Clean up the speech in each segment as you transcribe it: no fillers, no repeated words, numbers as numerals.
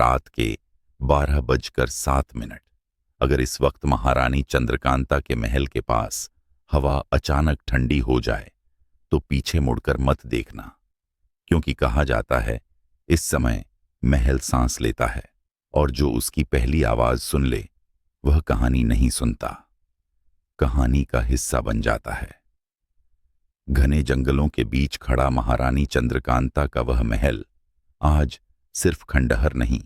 रात के 12:07। अगर इस वक्त महारानी चंद्रकांता के महल के पास हवा अचानक ठंडी हो जाए तो पीछे मुड़कर मत देखना, क्योंकि कहा जाता है इस समय महल सांस लेता है और जो उसकी पहली आवाज सुन ले वह कहानी नहीं सुनता, कहानी का हिस्सा बन जाता है। घने जंगलों के बीच खड़ा महारानी चंद्रकांता का वह महल आज सिर्फ खंडहर नहीं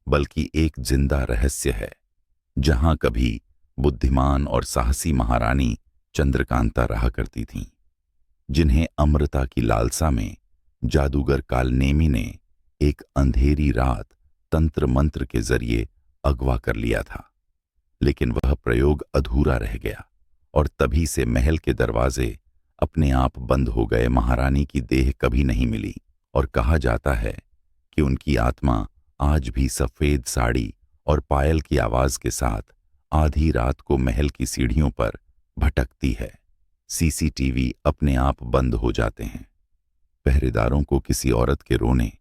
बल्कि एक जिंदा रहस्य है, जहां कभी बुद्धिमान और साहसी महारानी चंद्रकांता रहा करती थीं, जिन्हें अमृता की लालसा में जादूगर कालनेमी ने एक अंधेरी रात तंत्र मंत्र के जरिए अगवा कर लिया था। लेकिन वह प्रयोग अधूरा रह गया और तभी से महल के दरवाजे अपने आप बंद हो गए। महारानी की देह कभी नहीं मिली और कहा जाता है कि उनकी आत्मा आज भी सफेद साड़ी और पायल की आवाज के साथ आधी रात को महल की सीढ़ियों पर भटकती है। सीसीटीवी अपने आप बंद हो जाते हैं। पहरेदारों को किसी औरत के रोने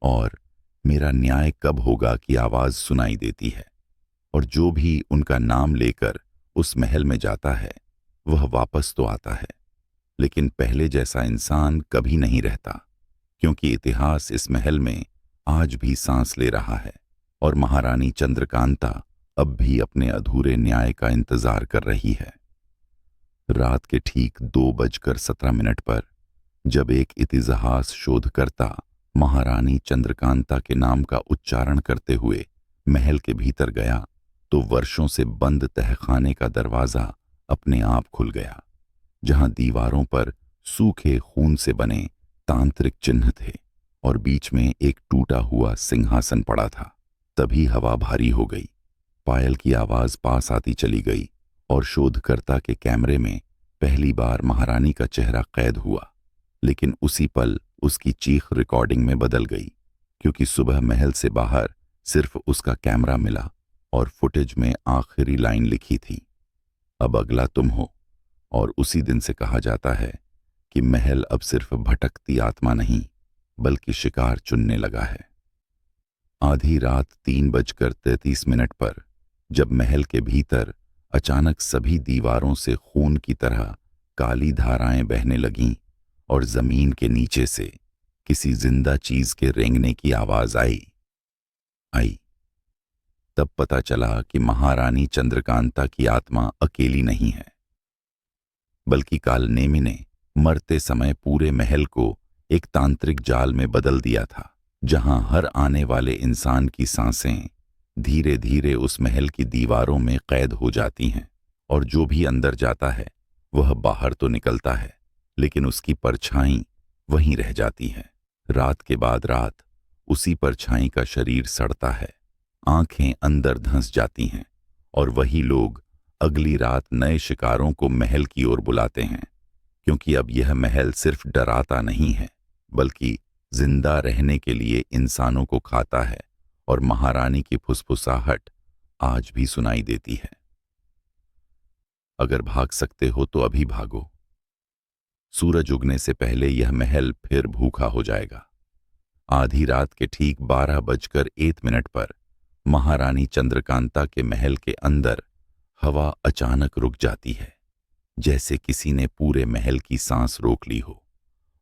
और मेरा न्याय कब होगा की आवाज सुनाई देती है, और जो भी उनका नाम लेकर उस महल में जाता है वह वापस तो आता है, लेकिन पहले जैसा इंसान कभी नहीं रहता, क्योंकि इतिहास इस महल में आज भी सांस ले रहा है और महारानी चंद्रकांता अब भी अपने अधूरे न्याय का इंतजार कर रही है। रात के ठीक 2:17 पर जब एक इतिहास शोधकर्ता महारानी चंद्रकांता के नाम का उच्चारण करते हुए महल के भीतर गया तो वर्षों से बंद तहखाने का दरवाजा अपने आप खुल गया, जहां दीवारों पर सूखे खून से बने तांत्रिक चिन्ह थे और बीच में एक टूटा हुआ सिंहासन पड़ा था। तभी हवा भारी हो गई, पायल की आवाज पास आती चली गई और शोधकर्ता के कैमरे में पहली बार महारानी का चेहरा कैद हुआ। लेकिन उसी पल उसकी चीख रिकॉर्डिंग में बदल गई, क्योंकि सुबह महल से बाहर सिर्फ उसका कैमरा मिला और फुटेज में आखिरी लाइन लिखी थी, अब अगला तुम हो। और उसी दिन से कहा जाता है कि महल अब सिर्फ भटकती आत्मा नहीं बल्कि शिकार चुनने लगा है। आधी रात 3:33 पर जब महल के भीतर अचानक सभी दीवारों से खून की तरह काली धाराएं बहने लगीं और जमीन के नीचे से किसी जिंदा चीज के रेंगने की आवाज आई, तब पता चला कि महारानी चंद्रकांता की आत्मा अकेली नहीं है, बल्कि कालनेमी ने मरते समय पूरे महल को एक तांत्रिक जाल में बदल दिया था, जहां हर आने वाले इंसान की सांसें धीरे धीरे उस महल की दीवारों में कैद हो जाती हैं और जो भी अंदर जाता है वह बाहर तो निकलता है, लेकिन उसकी परछाई वहीं रह जाती है। रात के बाद रात उसी परछाई का शरीर सड़ता है, आंखें अंदर धंस जाती हैं और वही लोग अगली रात नए शिकारों को महल की ओर बुलाते हैं, क्योंकि अब यह महल सिर्फ डराता नहीं है बल्कि जिंदा रहने के लिए इंसानों को खाता है और महारानी की फुसफुसाहट आज भी सुनाई देती है। अगर भाग सकते हो तो अभी भागो, सूरज उगने से पहले यह महल फिर भूखा हो जाएगा। आधी रात के ठीक 12:01 पर महारानी चंद्रकांता के महल के अंदर हवा अचानक रुक जाती है, जैसे किसी ने पूरे महल की सांस रोक ली हो,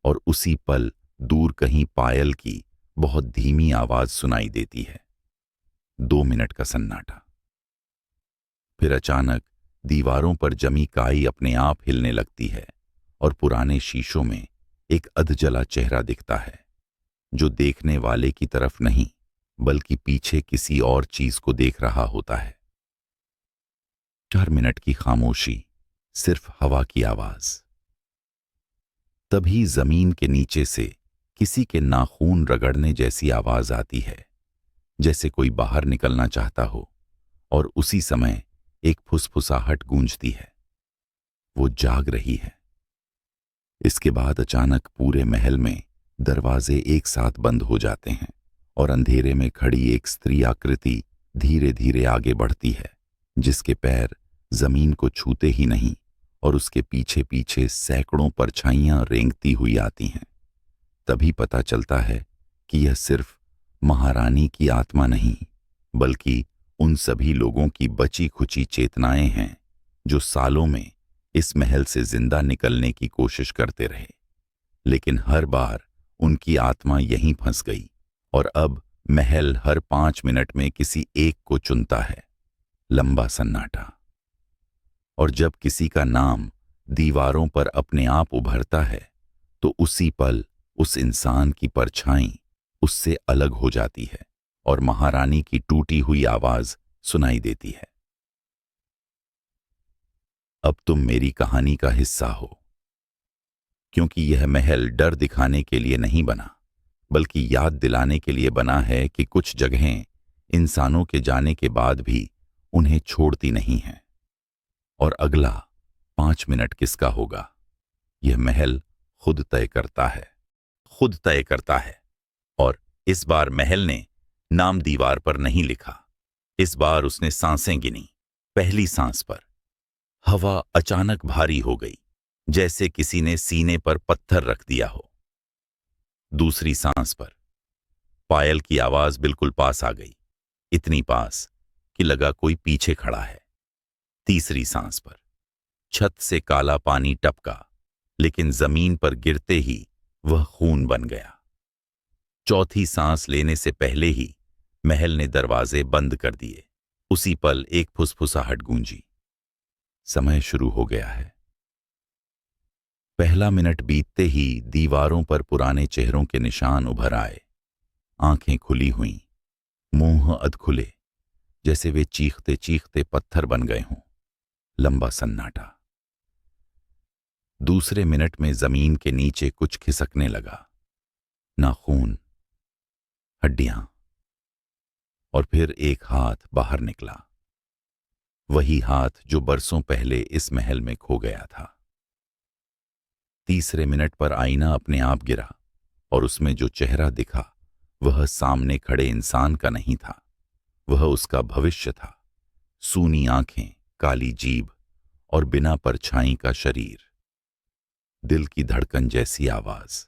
और उसी पल दूर कहीं पायल की बहुत धीमी आवाज सुनाई देती है। 2 मिनट का सन्नाटा। फिर अचानक दीवारों पर जमी काई अपने आप हिलने लगती है और पुराने शीशों में एक अधजला चेहरा दिखता है, जो देखने वाले की तरफ नहीं बल्कि पीछे किसी और चीज को देख रहा होता है। 4 मिनट की खामोशी, सिर्फ हवा की आवाज। तभी जमीन के नीचे से किसी के नाखून रगड़ने जैसी आवाज आती है, जैसे कोई बाहर निकलना चाहता हो, और उसी समय एक फुसफुसाहट गूंजती है, वो जाग रही है। इसके बाद अचानक पूरे महल में दरवाजे एक साथ बंद हो जाते हैं और अंधेरे में खड़ी एक स्त्री आकृति धीरे धीरे आगे बढ़ती है, जिसके पैर जमीन को छूते ही नहीं और उसके पीछे पीछे सैकड़ों परछाइयां रेंगती हुई आती हैं। तभी पता चलता है कि यह सिर्फ महारानी की आत्मा नहीं, बल्कि उन सभी लोगों की बची खुची चेतनाएं हैं जो सालों में इस महल से जिंदा निकलने की कोशिश करते रहे, लेकिन हर बार उनकी आत्मा यहीं फंस गई। और अब महल हर 5 मिनट में किसी एक को चुनता है। लंबा सन्नाटा। और जब किसी का नाम दीवारों पर अपने आप उभरता है तो उसी पल उस इंसान की परछाई उससे अलग हो जाती है और महारानी की टूटी हुई आवाज सुनाई देती है। अब तुम मेरी कहानी का हिस्सा हो, क्योंकि यह महल डर दिखाने के लिए नहीं बना, बल्कि याद दिलाने के लिए बना है कि कुछ जगहें इंसानों के जाने के बाद भी उन्हें छोड़ती नहीं हैं। और अगला 5 मिनट किसका होगा, यह महल खुद तय करता है। खुद तय करता है। और इस बार महल ने नाम दीवार पर नहीं लिखा। इस बार उसने सांसें गिनी। पहली सांस पर हवा अचानक भारी हो गई, जैसे किसी ने सीने पर पत्थर रख दिया हो। दूसरी सांस पर पायल की आवाज बिल्कुल पास आ गई, इतनी पास कि लगा कोई पीछे खड़ा है। तीसरी सांस पर छत से काला पानी टपका, लेकिन जमीन पर गिरते ही वह खून बन गया। चौथी सांस लेने से पहले ही महल ने दरवाजे बंद कर दिए। उसी पल एक फुसफुसाहट गूंजी। समय शुरू हो गया है। पहला मिनट बीतते ही दीवारों पर पुराने चेहरों के निशान उभर आए। आंखें खुली हुईं, मुंह अधखुले, जैसे वे चीखते चीखते पत्थर बन गए हों। लंबा सन्नाटा। दूसरे मिनट में जमीन के नीचे कुछ खिसकने लगा। नाखून, हड्डियां, और फिर एक हाथ बाहर निकला। वही हाथ जो बरसों पहले इस महल में खो गया था। तीसरे मिनट पर आईना अपने आप गिरा और उसमें जो चेहरा दिखा वह सामने खड़े इंसान का नहीं था, वह उसका भविष्य था। सूनी आंखें, काली जीभ और बिना परछाई का शरीर। दिल की धड़कन जैसी आवाज।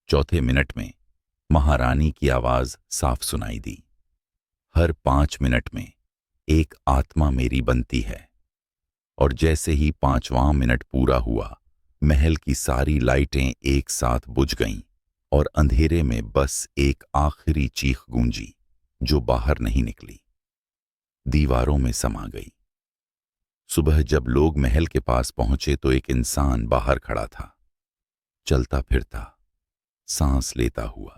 चौथे मिनट में महारानी की आवाज साफ सुनाई दी। हर 5 मिनट में एक आत्मा मेरी बनती है। और जैसे ही 5वां मिनट पूरा हुआ, महल की सारी लाइटें एक साथ बुझ गईं और अंधेरे में बस एक आखिरी चीख गूंजी जो बाहर नहीं निकली, दीवारों में समा गई। सुबह जब लोग महल के पास पहुंचे तो एक इंसान बाहर खड़ा था, चलता फिरता, सांस लेता हुआ,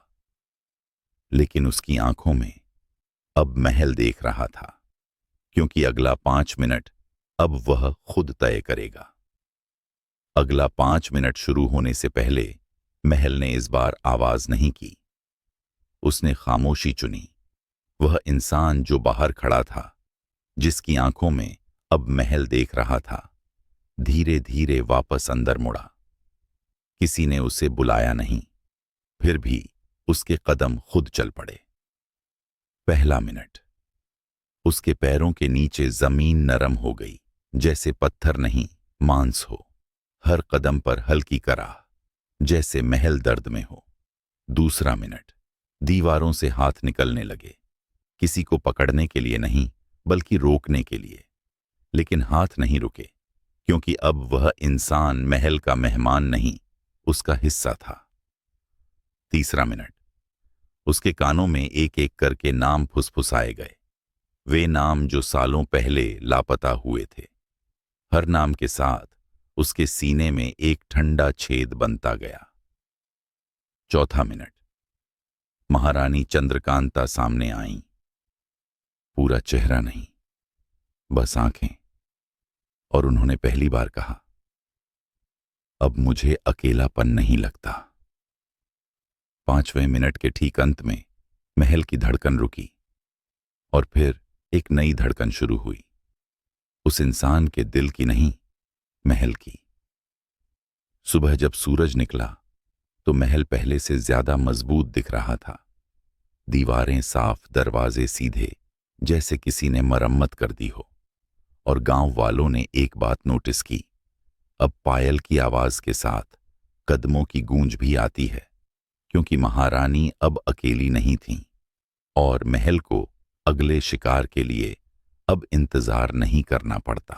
लेकिन उसकी आंखों में अब महल देख रहा था, क्योंकि अगला 5 मिनट अब वह खुद तय करेगा। अगला 5 मिनट शुरू होने से पहले महल ने इस बार आवाज नहीं की, उसने खामोशी चुनी। वह इंसान जो बाहर खड़ा था, जिसकी आंखों में अब महल देख रहा था, धीरे धीरे वापस अंदर मुड़ा। किसी ने उसे बुलाया नहीं, फिर भी उसके कदम खुद चल पड़े। पहला मिनट, उसके पैरों के नीचे जमीन नरम हो गई, जैसे पत्थर नहीं मांस हो। हर कदम पर हल्की कराह, जैसे महल दर्द में हो। दूसरा मिनट, दीवारों से हाथ निकलने लगे, किसी को पकड़ने के लिए नहीं, बल्कि रोकने के लिए। लेकिन हाथ नहीं रुके, क्योंकि अब वह इंसान महल का मेहमान नहीं, उसका हिस्सा था। तीसरा मिनट, उसके कानों में एक एक करके नाम फुसफुसाए गए, वे नाम जो सालों पहले लापता हुए थे। हर नाम के साथ उसके सीने में एक ठंडा छेद बनता गया। चौथा मिनट, महारानी चंद्रकांता सामने आईं। पूरा चेहरा नहीं, बस आंखें। और उन्होंने पहली बार कहा, अब मुझे अकेलापन नहीं लगता। 5वें मिनट के ठीक अंत में महल की धड़कन रुकी और फिर एक नई धड़कन शुरू हुई, उस इंसान के दिल की नहीं, महल की। सुबह जब सूरज निकला तो महल पहले से ज्यादा मजबूत दिख रहा था। दीवारें साफ, दरवाजे सीधे, जैसे किसी ने मरम्मत कर दी हो। और गांव वालों ने एक बात नोटिस की, अब पायल की आवाज के साथ कदमों की गूंज भी आती है, क्योंकि महारानी अब अकेली नहीं थीं और महल को अगले शिकार के लिए अब इंतजार नहीं करना पड़ता।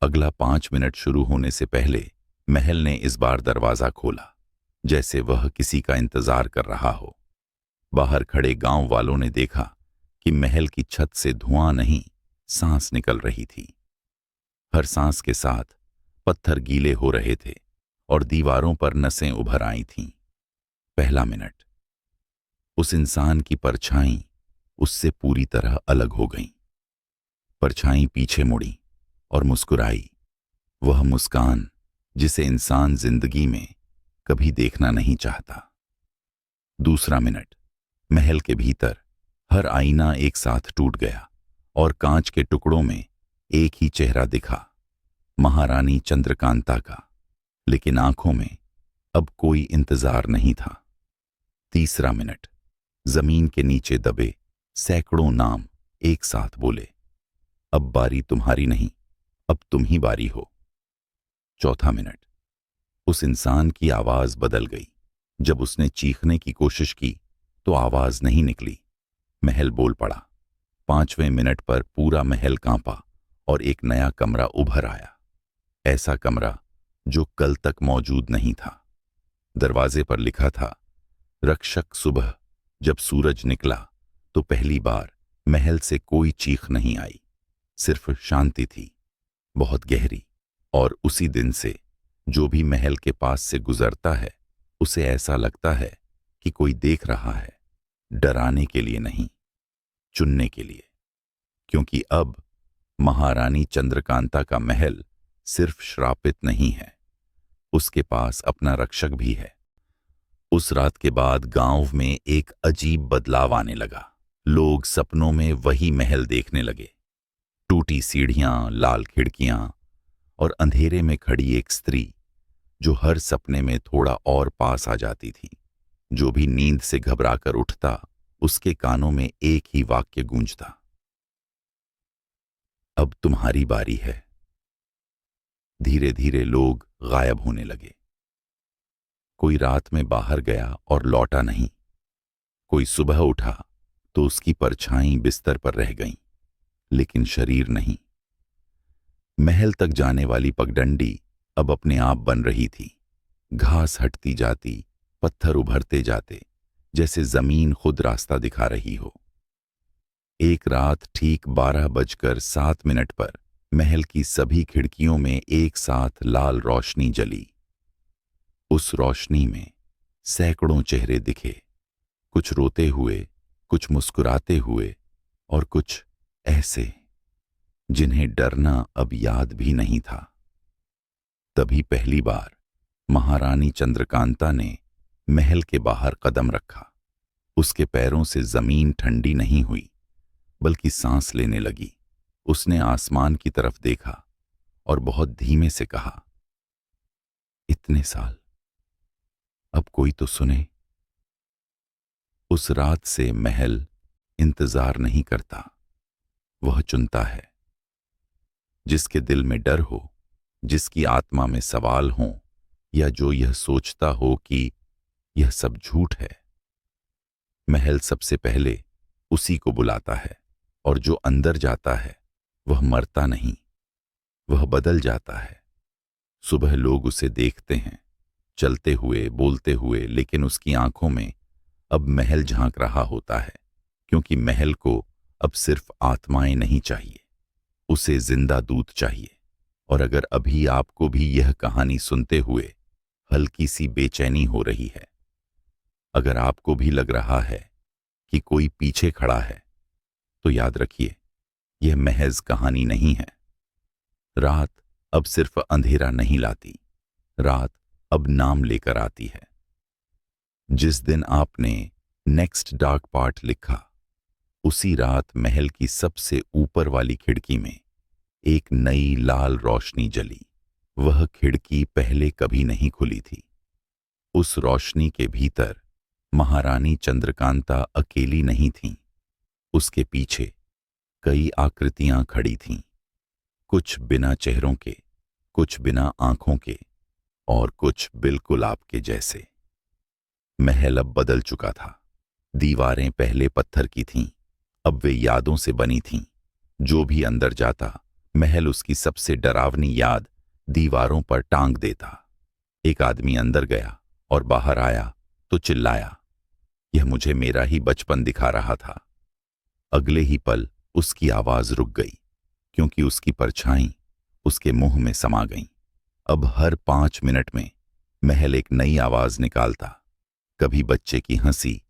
अगला 5 मिनट शुरू होने से पहले महल ने इस बार दरवाजा खोला, जैसे वह किसी का इंतजार कर रहा हो। बाहर खड़े गांव वालों ने देखा कि महल की छत से धुआं नहीं, सांस निकल रही थी। हर सांस के साथ पत्थर गीले हो रहे थे और दीवारों पर नसें उभर आई थीं। पहला मिनट, उस इंसान की परछाई उससे पूरी तरह अलग हो गई। परछाई पीछे मुड़ी और मुस्कुराई, वह मुस्कान जिसे इंसान जिंदगी में कभी देखना नहीं चाहता। दूसरा मिनट, महल के भीतर हर आईना एक साथ टूट गया और कांच के टुकड़ों में एक ही चेहरा दिखा, महारानी चंद्रकांता का, लेकिन आंखों में अब कोई इंतजार नहीं था। तीसरा मिनट, जमीन के नीचे दबे सैकड़ों नाम एक साथ बोले, अब बारी तुम्हारी नहीं, अब तुम ही बारी हो। चौथा मिनट, उस इंसान की आवाज बदल गई। जब उसने चीखने की कोशिश की तो आवाज नहीं निकली, महल बोल पड़ा। 5वें मिनट पर पूरा महल कांपा और एक नया कमरा उभर आया, ऐसा कमरा जो कल तक मौजूद नहीं था। दरवाजे पर लिखा था, रक्षक। सुबह जब सूरज निकला तो पहली बार महल से कोई चीख नहीं आई, सिर्फ शांति थी, बहुत गहरी। और उसी दिन से जो भी महल के पास से गुजरता है उसे ऐसा लगता है कि कोई देख रहा है, डराने के लिए नहीं, चुनने के लिए। क्योंकि अब महारानी चंद्रकांता का महल सिर्फ श्रापित नहीं है, उसके पास अपना रक्षक भी है। उस रात के बाद गांव में एक अजीब बदलाव आने लगा। लोग सपनों में वही महल देखने लगे, टूटी सीढ़ियां, लाल खिड़कियां और अंधेरे में खड़ी एक स्त्री जो हर सपने में थोड़ा और पास आ जाती थी। जो भी नींद से घबराकर उठता उसके कानों में एक ही वाक्य गूंजता, अब तुम्हारी बारी है। धीरे धीरे लोग गायब होने लगे। कोई रात में बाहर गया और लौटा नहीं, कोई सुबह उठा तो उसकी परछाई बिस्तर पर रह गईं, लेकिन शरीर नहीं। महल तक जाने वाली पगडंडी अब अपने आप बन रही थी, घास हटती जाती, पत्थर उभरते जाते, जैसे जमीन खुद रास्ता दिखा रही हो। एक रात ठीक 12:07 पर महल की सभी खिड़कियों में एक साथ लाल रोशनी जली। उस रोशनी में सैकड़ों चेहरे दिखे, कुछ रोते हुए, कुछ मुस्कुराते हुए और कुछ ऐसे जिन्हें डरना अब याद भी नहीं था। तभी पहली बार महारानी चंद्रकांता ने महल के बाहर कदम रखा। उसके पैरों से जमीन ठंडी नहीं हुई, बल्कि सांस लेने लगी। उसने आसमान की तरफ देखा और बहुत धीमे से कहा, इतने साल, अब कोई तो सुने। उस रात से महल इंतजार नहीं करता, वह चुनता है। जिसके दिल में डर हो, जिसकी आत्मा में सवाल हो, या जो यह सोचता हो कि यह सब झूठ है, महल सबसे पहले उसी को बुलाता है। और जो अंदर जाता है वह मरता नहीं, वह बदल जाता है। सुबह लोग उसे देखते हैं, चलते हुए, बोलते हुए, लेकिन उसकी आंखों में अब महल झांक रहा होता है, क्योंकि महल को अब सिर्फ आत्माएं नहीं चाहिए, उसे जिंदा दूत चाहिए। और अगर अभी आपको भी यह कहानी सुनते हुए हल्की सी बेचैनी हो रही है, अगर आपको भी लग रहा है कि कोई पीछे खड़ा है, तो याद रखिए, यह महज कहानी नहीं है। रात अब सिर्फ अंधेरा नहीं लाती, रात अब नाम लेकर आती है। जिस दिन आपने नेक्स्ट डार्क पार्ट लिखा, उसी रात महल की सबसे ऊपर वाली खिड़की में एक नई लाल रोशनी जली। वह खिड़की पहले कभी नहीं खुली थी। उस रोशनी के भीतर महारानी चंद्रकांता अकेली नहीं थीं। उसके पीछे कई आकृतियां खड़ी थीं, कुछ बिना चेहरों के, कुछ बिना आंखों के और कुछ बिल्कुल आपके जैसे। महल अब बदल चुका था। दीवारें पहले पत्थर की थीं, अब वे यादों से बनी थीं। जो भी अंदर जाता, महल उसकी सबसे डरावनी याद दीवारों पर टांग देता। एक आदमी अंदर गया और बाहर आया तो चिल्लाया, यह मुझे मेरा ही बचपन दिखा रहा था। अगले ही पल उसकी आवाज रुक गई, क्योंकि उसकी परछाई उसके मुंह में समा गई। अब हर 5 मिनट में महल एक नई आवाज निकालता, कभी बच्चे की हंसी,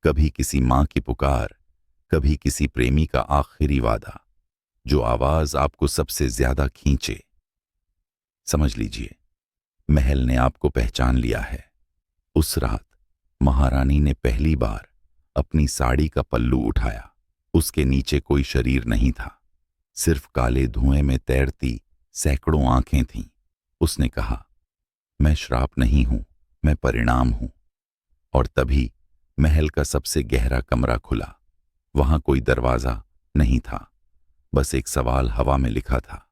कभी किसी मां की पुकार, कभी किसी प्रेमी का आखिरी वादा, जो आवाज आपको सबसे ज्यादा खींचे। समझ लीजिए, महल ने आपको पहचान लिया है। उस रात महारानी ने पहली बार अपनी साड़ी का पल्लू उठाया। उसके नीचे कोई शरीर नहीं था, सिर्फ काले धुएं में तैरती सैकड़ों आंखें थीं। उसने कहा, मैं श्राप नहीं हूं, मैं परिणाम हूं। और तभी महल का सबसे गहरा कमरा खुला। वहां कोई दरवाजा नहीं था, बस एक सवाल हवा में लिखा था,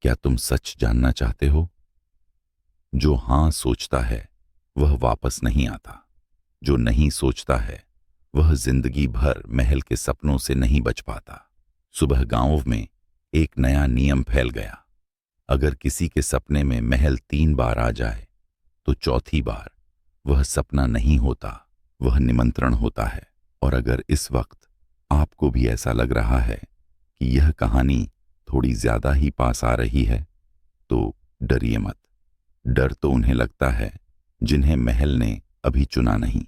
क्या तुम सच जानना चाहते हो? जो हां सोचता है वह वापस नहीं आता, जो नहीं सोचता है वह जिंदगी भर महल के सपनों से नहीं बच पाता। सुबह गांव में एक नया नियम फैल गया। अगर किसी के सपने में महल 3 बार आ जाए तो चौथी बार वह सपना नहीं होता, वह निमंत्रण होता है। और अगर इस वक्त आपको भी ऐसा लग रहा है कि यह कहानी थोड़ी ज्यादा ही पास आ रही है, तो डरिए मत। डर तो उन्हें लगता है जिन्हें महल ने अभी चुना नहीं,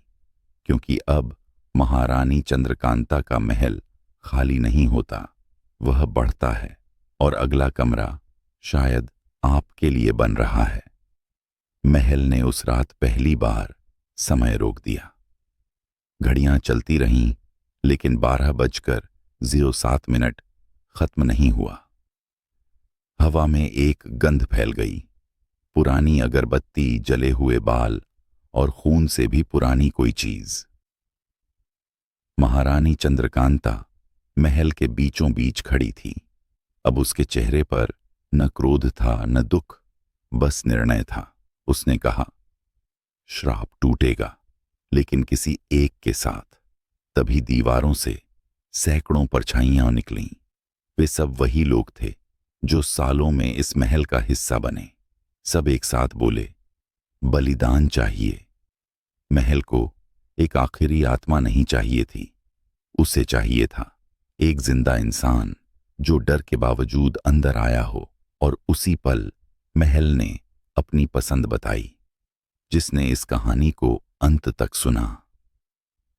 क्योंकि अब महारानी चंद्रकांता का महल खाली नहीं होता, वह बढ़ता है। और अगला कमरा शायद आपके लिए बन रहा है। महल ने उस रात पहली बार समय रोक दिया। घड़ियां चलती रहीं, लेकिन 12:07 खत्म नहीं हुआ। हवा में एक गंध फैल गई, पुरानी अगरबत्ती, जले हुए बाल और खून से भी पुरानी कोई चीज। महारानी चंद्रकांता महल के बीचों बीच खड़ी थी। अब उसके चेहरे पर न क्रोध था न दुख, बस निर्णय था। उसने कहा, श्राप टूटेगा, लेकिन किसी एक के साथ। तभी दीवारों से सैकड़ों परछाइयां निकलीं। वे सब वही लोग थे जो सालों में इस महल का हिस्सा बने। सब एक साथ बोले, बलिदान चाहिए। महल को एक आखिरी आत्मा नहीं चाहिए थी, उसे चाहिए था एक जिंदा इंसान जो डर के बावजूद अंदर आया हो। और उसी पल महल ने अपनी पसंद बताई, जिसने इस कहानी को अंत तक सुना,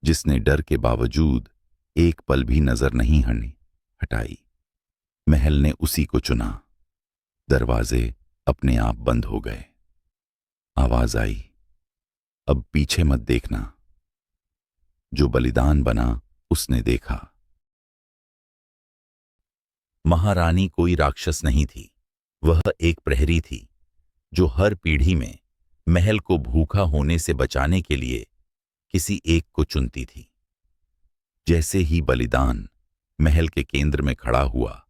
जिसने डर के बावजूद एक पल भी नजर नहीं हटाई। महल ने उसी को चुना। दरवाजे अपने आप बंद हो गए। आवाज आई, अब पीछे मत देखना। जो बलिदान बना उसने देखा। महारानी कोई राक्षस नहीं थी, वह एक प्रहरी थी जो हर पीढ़ी में महल को भूखा होने से बचाने के लिए किसी एक को चुनती थी। जैसे ही बलिदान महल के केंद्र में खड़ा हुआ,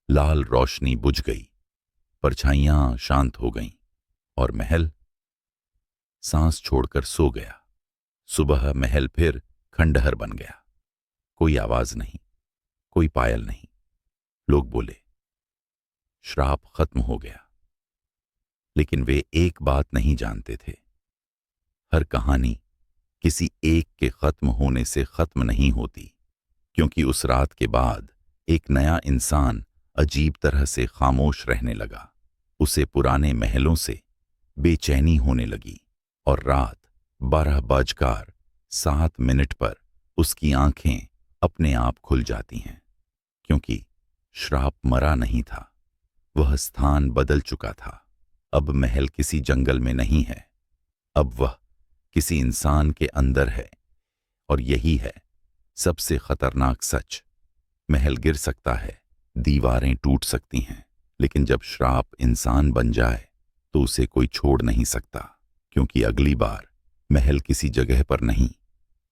लाल रोशनी बुझ गई, परछाइयां शांत हो गईं और महल सांस छोड़कर सो गया। सुबह महल फिर खंडहर बन गया। कोई आवाज नहीं, कोई पायल नहीं। लोग बोले, श्राप खत्म हो गया। लेकिन वे एक बात नहीं जानते थे, हर कहानी किसी एक के खत्म होने से खत्म नहीं होती, क्योंकि उस रात के बाद एक नया इंसान अजीब तरह से खामोश रहने लगा। उसे पुराने महलों से बेचैनी होने लगी और रात 12:07 पर उसकी आंखें अपने आप खुल जाती हैं, क्योंकि श्राप मरा नहीं था, वह स्थान बदल चुका था। अब महल किसी जंगल में नहीं है, अब वह किसी इंसान के अंदर है। और यही है सबसे खतरनाक सच। महल गिर सकता है, दीवारें टूट सकती हैं, लेकिन जब श्राप इंसान बन जाए तो उसे कोई छोड़ नहीं सकता, क्योंकि अगली बार महल किसी जगह पर नहीं,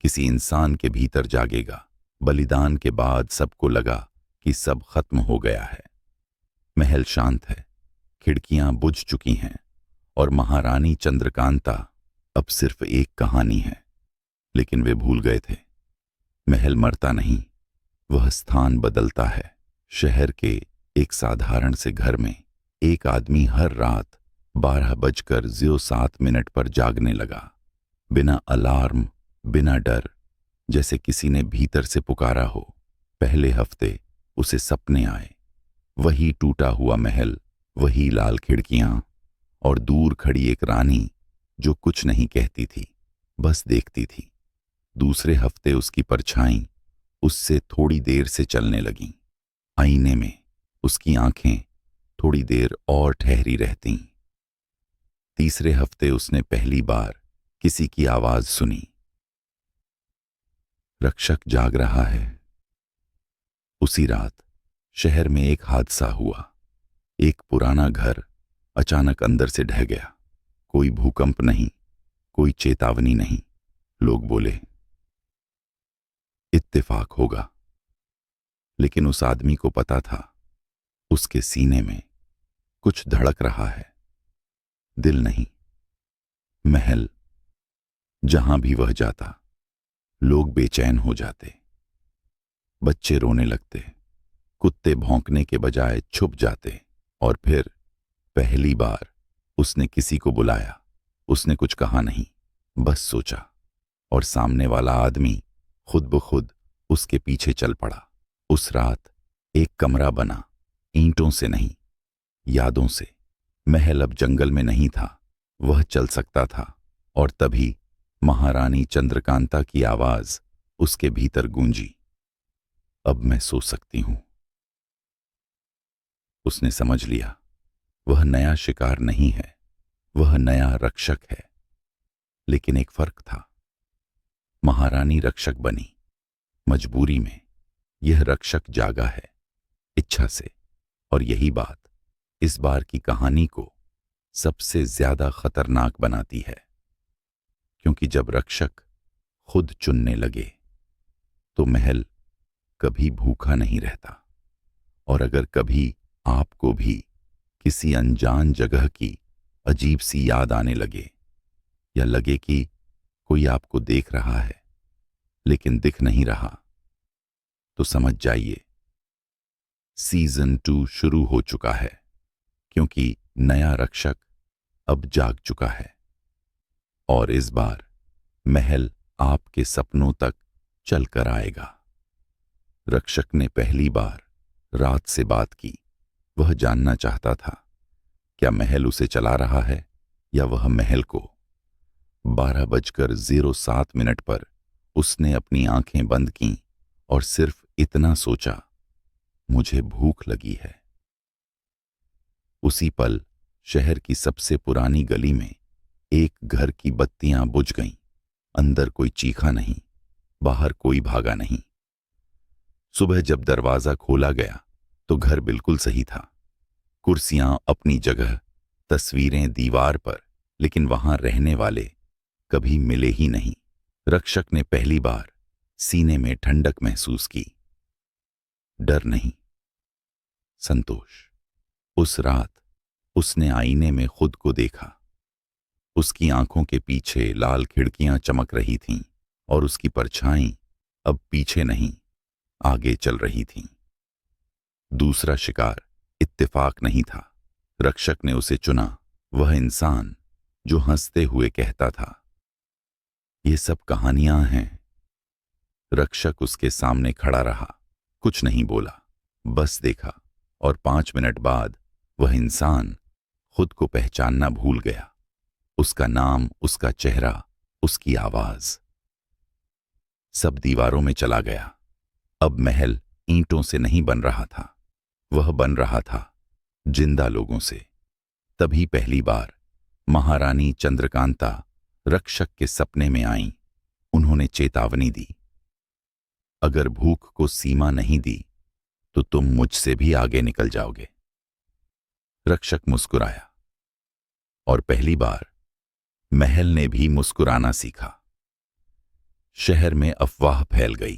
किसी इंसान के भीतर जागेगा। बलिदान के बाद सबको लगा कि सब खत्म हो गया है। महल शांत है, खिड़कियां बुझ चुकी हैं और महारानी चंद्रकांता अब सिर्फ एक कहानी है, लेकिन वे भूल गए थे, महल मरता नहीं, वह स्थान बदलता है। शहर के एक साधारण से घर में एक आदमी हर रात 12:07 पर जागने लगा, बिना अलार्म, बिना डर, जैसे किसी ने भीतर से पुकारा हो। पहले हफ्ते उसे सपने आए, वही टूटा हुआ महल, वही लाल खिड़कियां और दूर खड़ी एक रानी जो कुछ नहीं कहती थी, बस देखती थी। दूसरे हफ्ते उसकी परछाई उससे थोड़ी देर से चलने लगीं। आईने में उसकी आंखें थोड़ी देर और ठहरी रहतीं। तीसरे हफ्ते उसने पहली बार किसी की आवाज सुनी, रक्षक जाग रहा है। उसी रात शहर में एक हादसा हुआ। एक पुराना घर अचानक अंदर से ढह गया। कोई भूकंप नहीं, कोई चेतावनी नहीं। लोग बोले इत्तेफाक होगा, लेकिन उस आदमी को पता था उसके सीने में कुछ धड़क रहा है। दिल नहीं, महल। जहां भी वह जाता लोग बेचैन हो जाते, बच्चे रोने लगते, कुत्ते भौंकने के बजाय छुप जाते। और फिर पहली बार उसने किसी को बुलाया। उसने कुछ कहा नहीं, बस सोचा, और सामने वाला आदमी खुद ब खुद उसके पीछे चल पड़ा। उस रात एक कमरा बना, ईंटों से नहीं, यादों से। महल अब जंगल में नहीं था, वह चल सकता था। और तभी महारानी चंद्रकांता की आवाज उसके भीतर गूंजी, अब मैं सो सकती हूं। उसने समझ लिया, वह नया शिकार नहीं है, वह नया रक्षक है। लेकिन एक फर्क था, महारानी रक्षक बनी मजबूरी में, यह रक्षक जागा है इच्छा से। और यही बात इस बार की कहानी को सबसे ज्यादा खतरनाक बनाती है, क्योंकि जब रक्षक खुद चुनने लगे तो महल कभी भूखा नहीं रहता। और अगर कभी आपको भी किसी अनजान जगह की अजीब सी याद आने लगे, या लगे कि कोई आपको देख रहा है लेकिन दिख नहीं रहा, तो समझ जाइए सीजन 2 शुरू हो चुका है, क्योंकि नया रक्षक अब जाग चुका है। और इस बार महल आपके सपनों तक चलकर आएगा। रक्षक ने पहली बार रात से बात की। वह जानना चाहता था, क्या महल उसे चला रहा है या वह महल को। 12:07 पर उसने अपनी आंखें बंद कीं और सिर्फ इतना सोचा, मुझे भूख लगी है। उसी पल शहर की सबसे पुरानी गली में एक घर की बत्तियां बुझ गईं। अंदर कोई चीखा नहीं, बाहर कोई भागा नहीं। सुबह जब दरवाजा खोला गया तो घर बिल्कुल सही था। कुर्सियां अपनी जगह, तस्वीरें दीवार पर, लेकिन वहां रहने वाले कभी मिले ही नहीं। रक्षक ने पहली बार सीने में ठंडक महसूस की। डर नहीं, संतोष। उस रात उसने आईने में खुद को देखा। उसकी आंखों के पीछे लाल खिड़कियां चमक रही थीं और उसकी परछाई अब पीछे नहीं, आगे चल रही थीं। दूसरा शिकार इत्तेफाक नहीं था। रक्षक ने उसे चुना, वह इंसान जो हंसते हुए कहता था, ये सब कहानियां हैं। रक्षक उसके सामने खड़ा रहा, कुछ नहीं बोला, बस देखा। और 5 मिनट बाद वह इंसान खुद को पहचानना भूल गया। उसका नाम, उसका चेहरा, उसकी आवाज सब दीवारों में चला गया। अब महल ईंटों से नहीं बन रहा था, वह बन रहा था जिंदा लोगों से। तभी पहली बार महारानी चंद्रकांता रक्षक के सपने में आईं। उन्होंने चेतावनी दी, अगर भूख को सीमा नहीं दी तो तुम मुझसे भी आगे निकल जाओगे। रक्षक मुस्कुराया, और पहली बार महल ने भी मुस्कुराना सीखा। शहर में अफवाह फैल गई।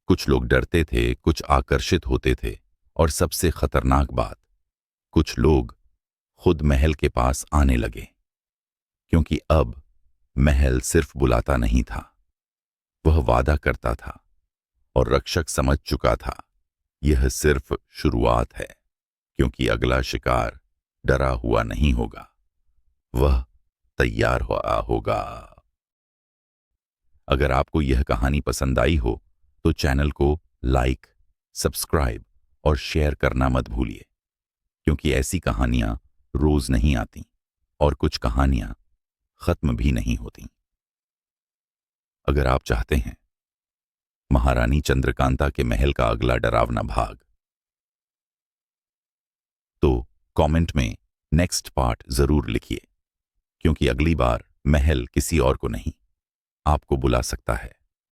कुछ लोग डरते थे, कुछ आकर्षित होते थे, और सबसे खतरनाक बात, कुछ लोग खुद महल के पास आने लगे। क्योंकि अब महल सिर्फ बुलाता नहीं था, वह वादा करता था और रक्षक समझ चुका था यह सिर्फ शुरुआत है, क्योंकि अगला शिकार डरा हुआ नहीं होगा, वह तैयार हुआ होगा। अगर आपको यह कहानी पसंद आई हो तो चैनल को लाइक, सब्सक्राइब और शेयर करना मत भूलिए, क्योंकि ऐसी कहानियां रोज नहीं आती और कुछ कहानियां खत्म भी नहीं होती। अगर आप चाहते हैं महारानी चंद्रकांता के महल का अगला डरावना भाग, तो कमेंट में नेक्स्ट पार्ट जरूर लिखिए, क्योंकि अगली बार महल किसी और को नहीं, आपको बुला सकता है।